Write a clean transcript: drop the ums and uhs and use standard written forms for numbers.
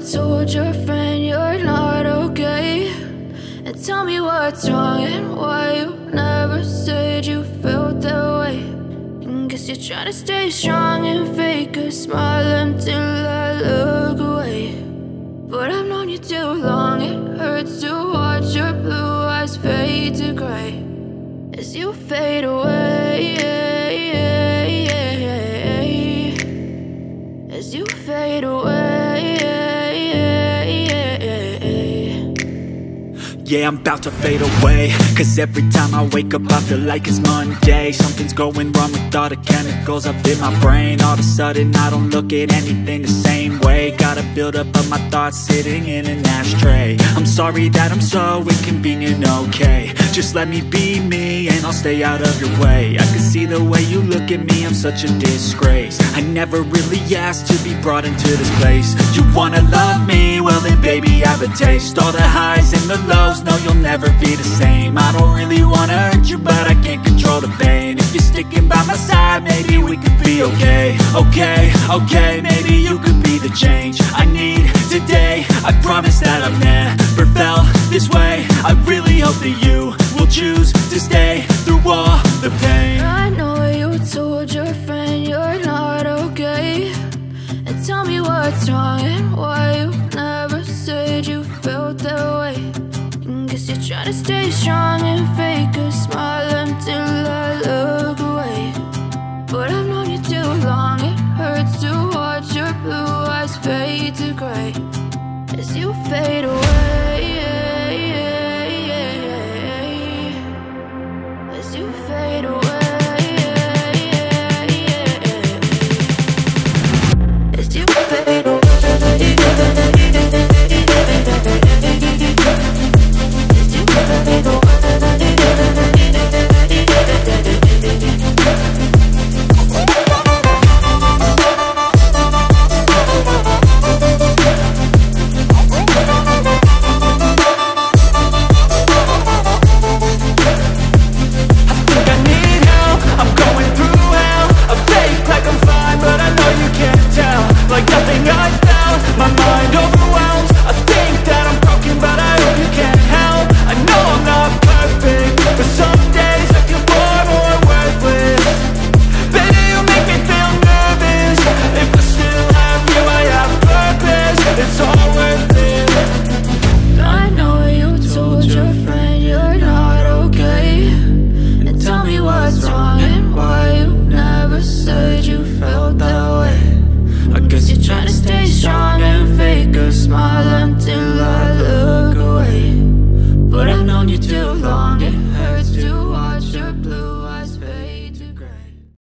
told your friend you're not okay, and tell me what's wrong and why you never said you felt that way. And guess you're trying to stay strong and fake a smile until I look away. But I've known you too long, it hurts to watch your blue eyes fade to gray as you fade away, as you fade away. Yeah, I'm about to fade away, cause every time I wake up I feel like it's Monday. Something's going wrong with all the chemicals up in my brain. All of a sudden I don't look at anything the same way. Got a buildup of my thoughts sitting in an ashtray. I'm sorry that I'm so inconvenient, okay. Just let me be me and I'll stay out of your way. I can see the way you look at me, I'm such a disgrace. I never really asked to be brought into this place. You wanna love me? Well then baby, have a taste. All the highs and the lows, no, you'll never be the same. I don't really wanna hurt you, but I can't control the pain. If you're sticking by my side, maybe we could be okay. Okay, maybe you could be the change I need today. I promise that I've never felt this way. I really hope that you will choose to stay through all the pain. I know you told your friend you're not okay, and tell me what's wrong and why you never said you felt that way. Guess you're trying to stay strong and fake a smile until I look away. But I've known you too long, it hurts to watch your blue eyes fade to gray as you fade away, as you fade away, as you fade away. Smile until I look away. But I've known you too long,